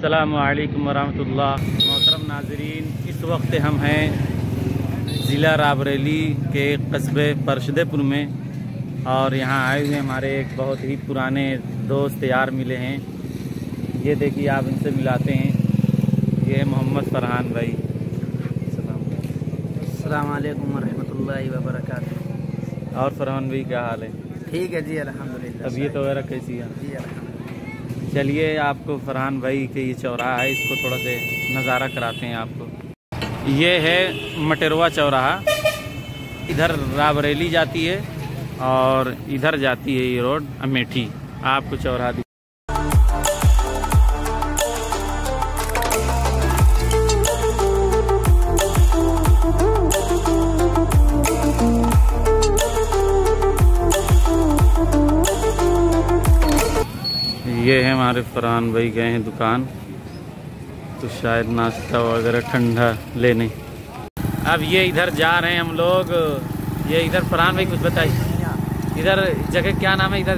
अस्सलामु अलैकुम वरहमतुल्लाह। मोहतरम नाज़रीन, इस वक्त हम हैं ज़िला रायबरेली के कस्बे परशदेपुर में और यहाँ आए हुए हमारे एक बहुत ही पुराने दोस्त यार मिले हैं। ये देखिए, आप इनसे मिलाते हैं। ये है मोहम्मद फरहान भाई। अस्सलामु अलैकुम वरहमतुल्लाहि वबरकातुहू। और फरहान भाई क्या हाल है? ठीक है जी, अल्हम्दुलिल्लाह। तबीयत वगैरह कैसी है? जी अल्हम्दुलिल्लाह। चलिए, आपको फरहान भाई के ये चौराहा है, इसको थोड़ा से नज़ारा कराते हैं आपको। ये है मटेरवा चौराहा। इधर रायबरेली जाती है और इधर जाती है ये रोड अमेठी। आपको चौराहा ये है हमारे फरहान भाई गए हैं दुकान, तो शायद नाश्ता वगैरह ठंडा लेने। अब ये इधर जा रहे हैं हम लोग। ये इधर फरहान भाई कुछ बताइए, इधर जगह क्या नाम है? इधर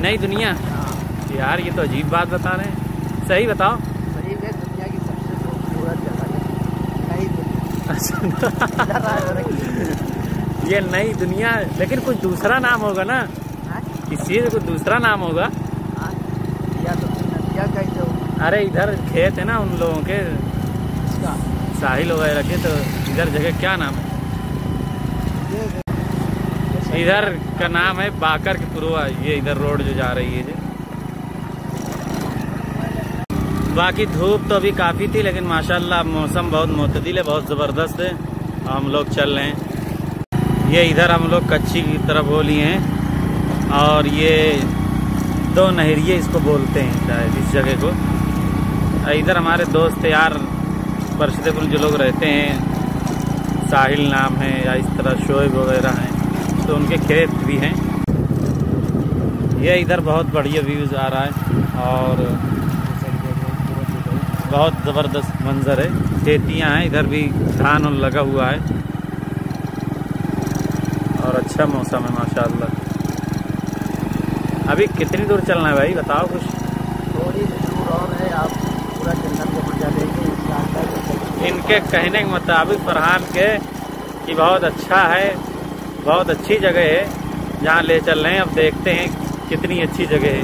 नई दुनिया। यार ये तो अजीब बात बता रहे हैं, सही बताओ। सही में दुनिया की सबसे खूबसूरत जगह है नई दुनिया। ये नई दुनिया, लेकिन कुछ दूसरा नाम होगा ना? किसी से कुछ दूसरा नाम होगा। अरे इधर खेत है ना उन लोगों के, साहिल वगैरह के, तो इधर जगह क्या नाम है? इधर का नाम है बाकर के पुरवा। ये इधर रोड जो जा रही है। बाकी धूप तो अभी काफ़ी थी, लेकिन माशाल्लाह मौसम बहुत मोतदिल है, बहुत ज़बरदस्त है। हम लोग चल रहे हैं। ये इधर हम लोग कच्ची की तरफ हो लिए हैं और ये दो नहरिए इसको बोलते हैं शायद इस जगह को। इधर हमारे दोस्त यार परशदेपुर जो लोग रहते हैं, साहिल नाम है या इस तरह शोएब वगैरह हैं, तो उनके खेत भी हैं। ये इधर बहुत बढ़िया व्यूज़ आ रहा है और बहुत ज़बरदस्त मंजर है। खेतियाँ हैं, इधर भी धान लगा हुआ है और अच्छा मौसम है माशाल्लाह। अभी कितनी दूर चलना है भाई, बताओ कुछ। थोड़ी दूर और है, आप पूरा जन्नत को मजा लेंगे। इनके कहने के मुताबिक फरहान के कि बहुत अच्छा है, बहुत अच्छी जगह है जहाँ ले चल रहे हैं। अब देखते हैं कितनी अच्छी जगह है।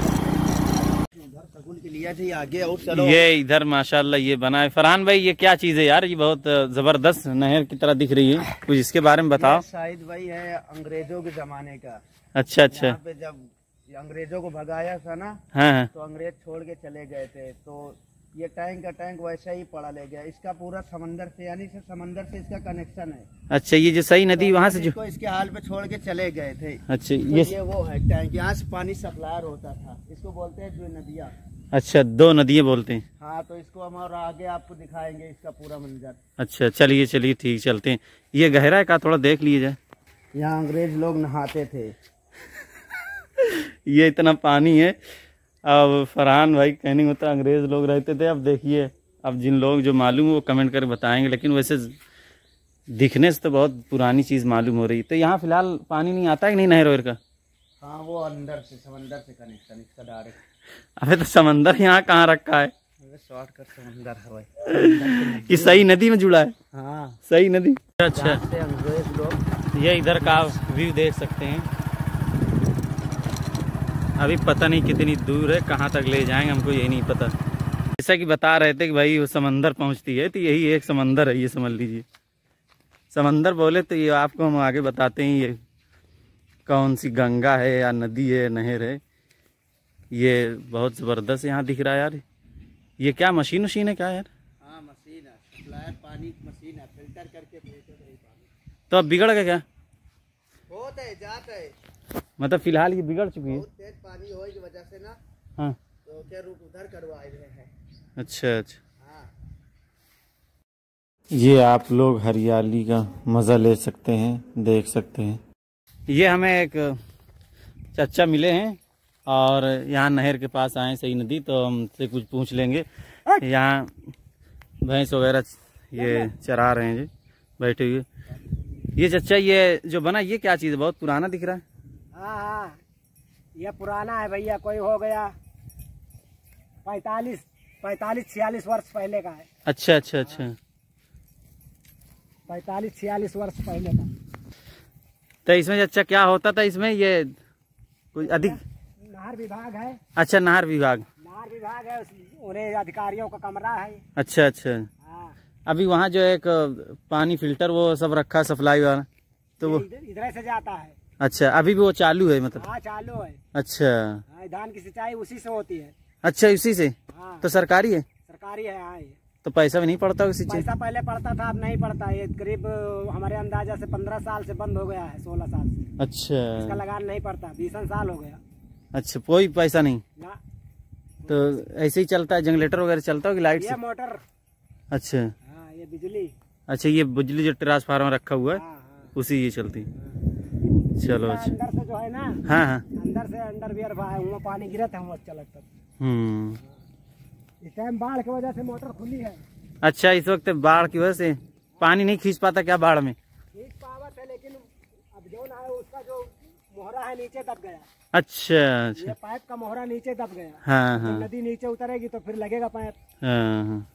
आगे और चलो। ये इधर माशाल्लाह ये बना है। फरहान भाई ये क्या चीज़ है यार? ये बहुत ज़बरदस्त नहर की तरह दिख रही है, कुछ इसके बारे में बताओ। शायद भाई है अंग्रेजों के जमाने का। अच्छा अच्छा। यहाँ पे जब अंग्रेजों को भगाया था ना, हाँ, तो अंग्रेज छोड़ के चले गए थे, तो ये टैंक का टैंक वैसा ही पड़ा ले गया। इसका पूरा समंदर से, यानी से समंदर से इसका कनेक्शन है। अच्छा, ये जो सही नदी वहाँ से जो इसके हाल पे छोड़ के चले गए थे। अच्छा, तो ये वो है टैंक, यहाँ से पानी सप्लायर होता था। इसको बोलते हैं दो नदियाँ। अच्छा, दो नदियाँ बोलते हैं। हाँ, तो इसको हम और आगे आपको दिखाएंगे इसका पूरा मंजर। अच्छा चलिए चलिए ठीक, चलते हैं। ये गहरा है का? थोड़ा देख लीजिए जाए। यहाँ अंग्रेज लोग नहाते थे। ये इतना पानी है। अब फरहान भाई कहने में तो अंग्रेज लोग रहते थे। अब देखिए, अब जिन लोग जो मालूम है वो कमेंट कर बताएंगे, लेकिन वैसे दिखने से तो बहुत पुरानी चीज़ मालूम हो रही है। तो यहाँ फिलहाल पानी नहीं आता है कि नहीं नहर वहर का? हाँ, वो अंदर से समंदर से कनेक्शन इसका डायरेक्ट। अबे तो समंदर यहाँ कहाँ रखा है? शॉर्टकट समंदर है भाई। ये सही नदी में जुड़ा है? हाँ, सही नदी। अच्छा, अंग्रेज लोग ये इधर का व्यू देख सकते हैं। अभी पता नहीं कितनी दूर है, कहाँ तक ले जाएंगे हमको यही नहीं पता। जैसा कि बता रहे थे कि भाई वो समंदर पहुँचती है, तो यही एक समंदर है, ये समझ लीजिए। समंदर बोले तो ये आपको हम आगे बताते हैं ये कौन सी गंगा है या नदी है, नहर है। ये बहुत ज़बरदस्त यहाँ दिख रहा है यार। ये क्या मशीन वशीन है क्या यार? हाँ, मशीन है, सप्लायर पानी की मशीन है, फिल्टर करके भेजते हैं पानी। तो अब बिगड़ गया क्या? होता है, जाता है। मतलब फिलहाल ये बिगड़ चुकी है। बहुत तेज पानी होने की वजह से ना, हाँ, तो क्या रूट उधर करवाए हुए हैं। अच्छा अच्छा। हाँ, ये आप लोग हरियाली का मज़ा ले सकते हैं, देख सकते हैं। ये हमें एक चाचा मिले हैं और यहाँ नहर के पास आए, सही नदी, तो हमसे कुछ पूछ लेंगे। यहाँ भैंस वगैरह ये चरा रहे हैं जी, बैठे हुए। ये चाचा ये जो बना ये क्या चीज़ है? बहुत पुराना दिख रहा है। हाँ, ये पुराना है भैया, कोई हो गया 45 45-46 वर्ष पहले का है। अच्छा अच्छा अच्छा। 45-46 वर्ष पहले का। तो इसमें अच्छा क्या होता था इसमें, ये कोई अधिक नहर विभाग है। अच्छा नहर विभाग। नहर विभाग है, उन्हें अधिकारियों का कमरा है। अच्छा अच्छा। हाँ। अभी वहाँ जो एक पानी फिल्टर वो सब रखा सप्लाई वाला, तो वो इधर से जाता है। अच्छा अभी भी वो चालू है मतलब? हाँ चालू है। अच्छा। हाँ, धान की सिंचाई उसी से होती है। अच्छा इसी से? हाँ। तो सरकारी है? सरकारी है। हाँ। तो पैसा भी नहीं पड़ता किसी चीज? पैसा पहले पड़ता था, अब नहीं पड़ता। ये करीब हमारे अंदाजा से 15 साल से बंद हो गया है, 16 साल से। अच्छा। इसका लगान नहीं पड़ता, 20 साल हो गया। अच्छा कोई पैसा नहीं ना। तो ऐसे ही चलता है? जनरेटर वगैरह चलता होगी लाइट से? मोटर। अच्छा। हाँ, ये बिजली। अच्छा ये बिजली जो ट्रांसफार्मर रखा हुआ है? हाँ, हाँ। उसी ये चलती। चलो अच्छा। अंदर से जो है ना, हाँ हाँ, अंदर से अंडरवियर वहाँ पानी गिरा था, वहाँ चलता। इस टाइम बाढ़ की वजह से मोटर खुली है। अच्छा इस वक्त बाढ़ की वजह से पानी नहीं खींच पाता क्या बाढ़ में? खींच पावत है, लेकिन अब जो ना है उसका जो मोहरा है नीचे दब गया। अच्छा अच्छा। ये पाइप का मोहरा नीचे दब गया। हाँ हाँ। नदी नीचे उतरेगी तो फिर लगेगा पाइप। हाँ हाँ।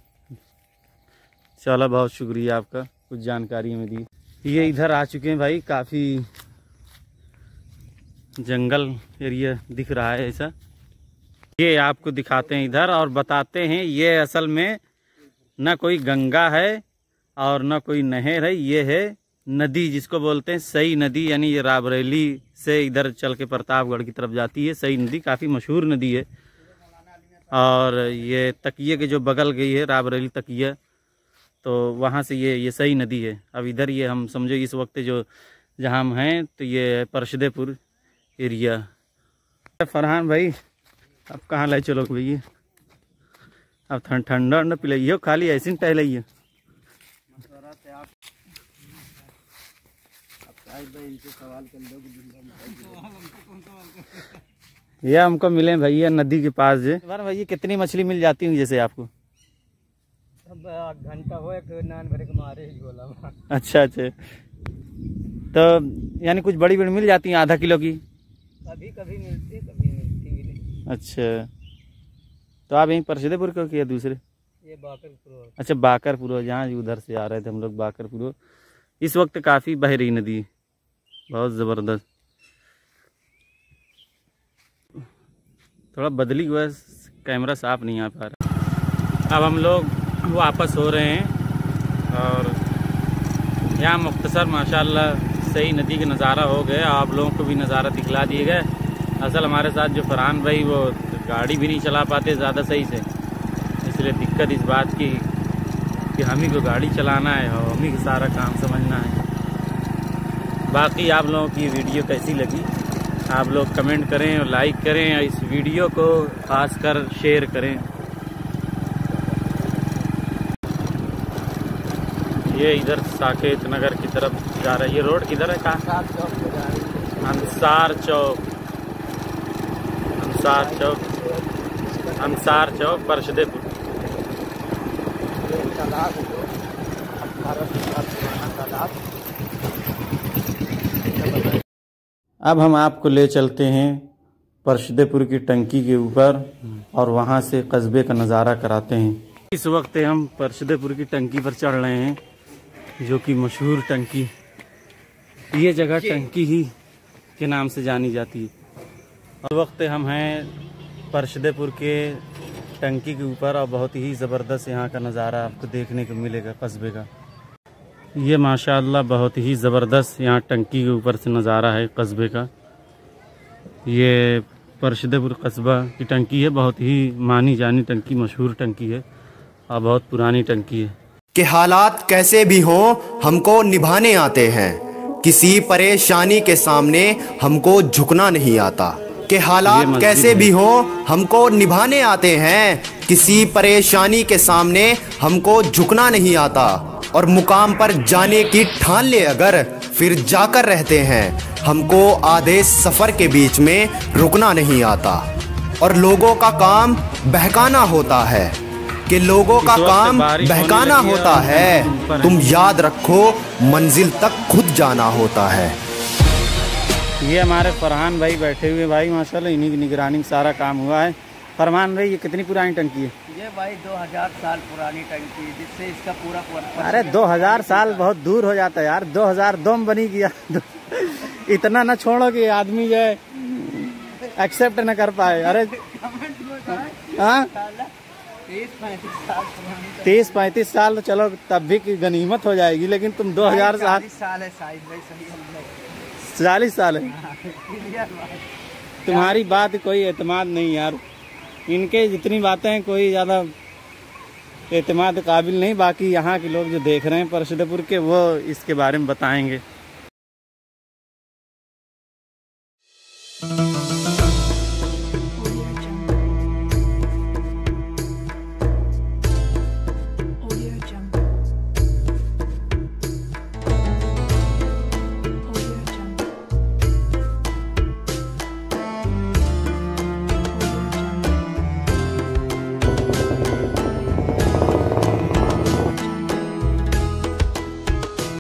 चलो बहुत शुक्रिया आपका, कुछ जानकारी हमें दी। ये इधर आ चुके हैं भाई, काफी जंगल एरिया दिख रहा है ऐसा। ये आपको दिखाते हैं इधर और बताते हैं, ये असल में न कोई गंगा है और न कोई नहर है, ये है नदी जिसको बोलते हैं सई नदी, यानी ये रायबरेली से इधर चल के प्रतापगढ़ की तरफ जाती है। सई नदी काफ़ी मशहूर नदी है और ये तकिए के जो बगल गई है रायबरेली तकिया, तो वहाँ से ये सई नदी है। अब इधर ये हम समझो इस वक्त जो जहाँ हम हैं तो ये परशदेपुर एरिया। फरहान भाई अब कहाँ ले चलो भैया, अब ठंडा ठंडा पिलाइयो, खाली ऐसे ही टहलाइए। ये हमको मिले भैया नदी के पास जे भैया, कितनी मछली मिल जाती है जैसे आपको? अब घंटा हो एक नान भरे के मारे ही बोला। अच्छा अच्छा। तो यानी कुछ बड़ी बड़ी मिल जाती हैं, आधा किलो की? कभी कभी मिलती, कभी मिलती भी नहीं। अच्छा तो आप यहीं परशदेपुर को किया दूसरे? ये बाकरपुर। अच्छा बाकरपुर, जहाँ उधर से आ रहे थे हम लोग बाकरपुर। इस वक्त काफ़ी बह रही नदी, बहुत ज़बरदस्त। थोड़ा बदली हुआ कैमरा साफ नहीं आ पा रहा। अब हम लोग वापस हो रहे हैं और यहाँ मुख्तसर माशाल्लाह सही नदी का नज़ारा हो गया, आप लोगों को भी नज़ारा दिखला दिए गए। असल हमारे साथ जो फरहान भाई वो गाड़ी भी नहीं चला पाते ज़्यादा सही से, इसलिए दिक्कत इस बात की कि हम ही को गाड़ी चलाना है और हम ही को सारा काम समझना है। बाकी आप लोगों की वीडियो कैसी लगी आप लोग कमेंट करें और लाइक करें और इस वीडियो को खासकर शेयर करें। ये इधर साकेत नगर की तरफ जा रहा है। ये रोड किधर है? कहाँ? अंसार चौक। अंसार चौक, अंसार चौक परशदेपुर। अब हम आपको ले चलते हैं परशदेपुर की टंकी के ऊपर और वहाँ से कस्बे का नज़ारा कराते हैं। इस वक्त हम परशदेपुर की टंकी पर चढ़ रहे हैं, जो कि मशहूर टंकी, ये जगह टंकी ही के नाम से जानी जाती है। और वक्त हम हैं परशदेपुर के टंकी के ऊपर और बहुत ही ज़बरदस्त यहाँ का नज़ारा आपको देखने को मिलेगा कस्बे का। ये माशाअल्लाह बहुत ही ज़बरदस्त यहाँ टंकी के ऊपर से नज़ारा है कस्बे का। ये परशदेपुर कस्बा की टंकी है, बहुत ही मानी जानी टंकी, मशहूर टंकी है और बहुत पुरानी टंकी है। कि हालात कैसे भी हों हमको निभाने आते हैं, किसी परेशानी के सामने हमको झुकना नहीं आता। कि हालात कैसे भी हों हमको निभाने आते हैं, किसी परेशानी के सामने हमको झुकना नहीं आता। और मुकाम पर जाने की ठान ले अगर फिर जाकर रहते हैं, हमको आधे सफर के बीच में रुकना नहीं आता। और लोगों का काम बहकाना होता है, कि लोगों का काम बहकाना होता है। तुम याद रखो मंजिल तक खुद जाना होता है। ये हमारे फरहान भाई बैठे हुए भाई, माशाल्लाह इन्हीं की निगरानी में सारा काम हुआ है। फरमान भाई ये कितनी पुरानी टंकी है? ये भाई 2000 साल पुरानी टंकी है, जिससे इसका पूरा अरे 2000 साल बहुत दूर हो जाता है यार। 2002 में बनी किया इतना ना छोड़ो कि आदमी जो है एक्सेप्ट न कर पाए। अरे हाँ 30-35 साल तो चलो तब भी की गनीमत हो जाएगी, लेकिन तुम 2000 साल है शायद भाई, सही 40 साल है। तुम्हारी बात कोई एतमाद नहीं यार, इनके जितनी बातें हैं कोई ज़्यादा एतमाद काबिल नहीं। बाकी यहाँ के लोग जो देख रहे हैं परशुदपुर के, वो इसके बारे में बताएंगे।